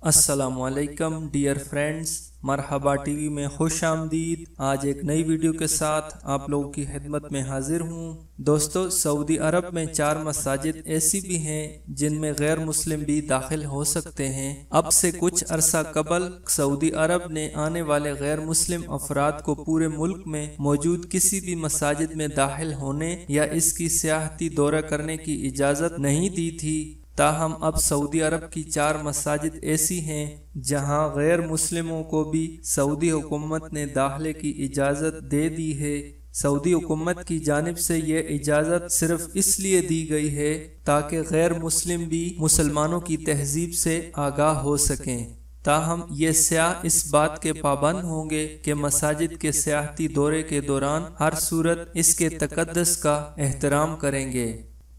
अस्सलाम वालेकुम dear friends, मरहबा TV में खुश आमदीद। आज एक नई वीडियो के साथ आप लोगों की खिदमत में हाजिर हूँ। दोस्तों, सऊदी अरब में 4 मसाजिद ऐसी भी हैं जिनमें गैर मुस्लिम भी दाखिल हो सकते हैं। अब से कुछ अरसा कबल सऊदी अरब ने आने वाले गैर मुस्लिम अफराद को पूरे मुल्क में मौजूद किसी भी मसाजिद में दाखिल होने या इसकी सियाहती दौरा करने की इजाज़त नहीं दी थी। ताहम अब सऊदी अरब की 4 मसाजिद ऐसी हैं जहां गैर मुस्लिमों को भी सऊदी हुकूमत ने दाखिले की इजाज़त दे दी है। सऊदी हुकूमत की जानिब से यह इजाज़त सिर्फ इसलिए दी गई है ताकि गैर मुस्लिम भी मुसलमानों की तहजीब से आगाह हो सकें। ताहम ये सियाह इस बात के पाबंद होंगे कि मसाजिद के सियाहती दौरे के दौरान हर सूरत इसके तकद्दुस का एहतराम करेंगे।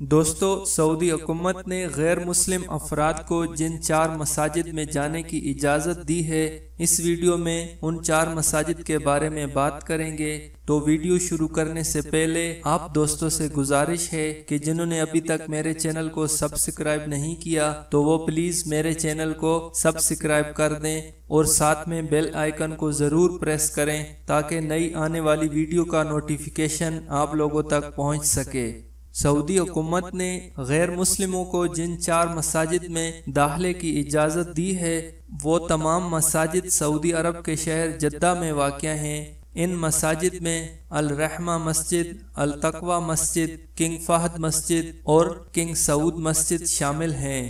दोस्तों, सऊदी हुकूमत ने गैर मुस्लिम अफराद को जिन 4 मसाजिद में जाने की इजाज़त दी है, इस वीडियो में उन 4 मसाजिद के बारे में बात करेंगे। तो वीडियो शुरू करने से पहले आप दोस्तों से गुजारिश है कि जिन्होंने अभी तक मेरे चैनल को सब्सक्राइब नहीं किया तो वो प्लीज़ मेरे चैनल को सब्सक्राइब कर दें और साथ में बेल आइकन को ज़रूर प्रेस करें ताकि नई आने वाली वीडियो का नोटिफिकेशन आप लोगों तक पहुँच सके। सऊदी हुकूमत ने गैर मुस्लिमों को जिन 4 मसाजिद में दाखिले की इजाज़त दी है वो तमाम मसाजिद सऊदी अरब के शहर जद्दा में वाक़या हैं। इन मसाजिद में अल रहमा मस्जिद, अल तकवा मस्जिद, किंग फहद मस्जिद और किंग सऊद मस्जिद शामिल हैं।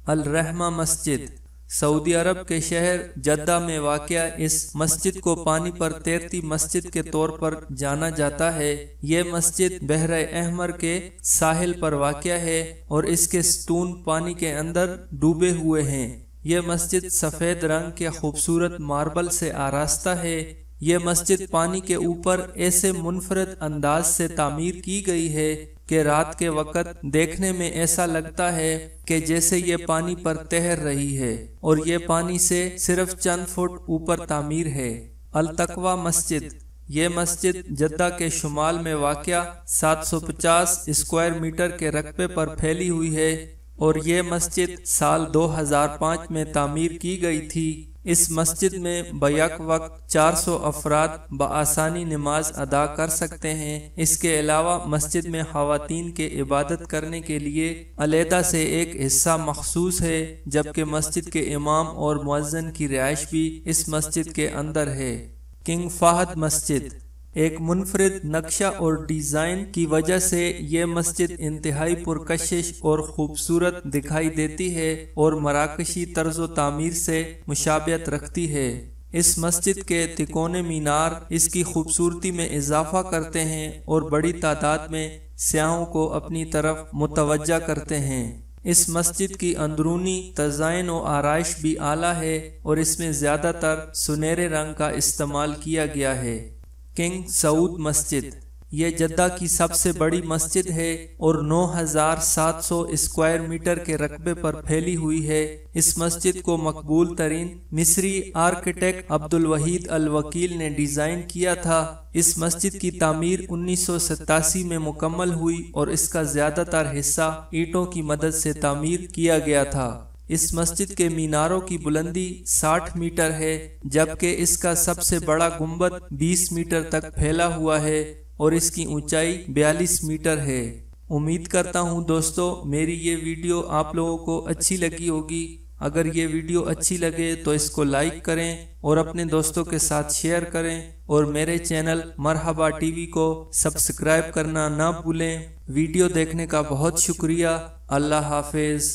अल रहमा मस्जिद सऊदी अरब के शहर जद्दा में वाक़या इस मस्जिद को पानी पर तैरती मस्जिद के तौर पर जाना जाता है। ये मस्जिद बहर अहमर के साहिल पर वाक़या है और इसके सतून पानी के अंदर डूबे हुए हैं। यह मस्जिद सफ़ेद रंग के खूबसूरत मार्बल से आरास्ता है। यह मस्जिद पानी के ऊपर ऐसे मुनफरद अंदाज से तामीर की गई है कि रात के वक़्त देखने में ऐसा लगता है कि जैसे ये पानी पर तैर रही है और ये पानी से सिर्फ चंद फुट ऊपर तामीर है। अल तकवा मस्जिद ये मस्जिद जद्दा के शुमाल में वाक़या 750 स्क्वायर मीटर के रकबे पर फैली हुई है और ये मस्जिद साल 2005 में तामीर की गई थी। इस मस्जिद में बैक वक्त 400 अफराद बआसानी नमाज अदा कर सकते हैं। इसके अलावा मस्जिद में ख़वातीन के इबादत करने के लिए अलहदा से एक हिस्सा मखसूस है, जबकि मस्जिद के इमाम और मुअज्जिन की रिहाइश भी इस मस्जिद के अंदर है। किंग फहद मस्जिद एक मुनफरिद नक्शा और डिज़ाइन की वजह से ये मस्जिद इंतहाई पुरकशिश और खूबसूरत दिखाई देती है और मराकशी तर्ज़ो तामीर से मुशाबियत रखती है। इस मस्जिद के तिकोने मीनार इसकी खूबसूरती में इजाफा करते हैं और बड़ी तादाद में सियाहों को अपनी तरफ मुतवज्जा करते हैं। इस मस्जिद की अंदरूनी तज़ाइन और आराइश भी आला है और इसमें ज़्यादातर सुनहरे रंग का इस्तेमाल किया गया है। किंग सऊद मस्जिद ये जद्दा की सबसे बड़ी मस्जिद है और 9700 स्क्वायर मीटर के रकबे पर फैली हुई है। इस मस्जिद को मकबूल तरीन मिस्री आर्किटेक्ट अब्दुल वहीद अल वकील ने डिज़ाइन किया था। इस मस्जिद की तामीर 1987 में मुकम्मल हुई और इसका ज़्यादातर हिस्सा ईंटों की मदद से तामीर किया गया था। इस मस्जिद के मीनारों की बुलंदी 60 मीटर है, जबकि इसका सबसे बड़ा गुंबद 20 मीटर तक फैला हुआ है और इसकी ऊंचाई 42 मीटर है। उम्मीद करता हूं दोस्तों मेरी ये वीडियो आप लोगों को अच्छी लगी होगी। अगर ये वीडियो अच्छी लगे तो इसको लाइक करें और अपने दोस्तों के साथ शेयर करें और मेरे चैनल मरहबा टीवी को सब्सक्राइब करना ना भूलें। वीडियो देखने का बहुत शुक्रिया। अल्लाह हाफिज।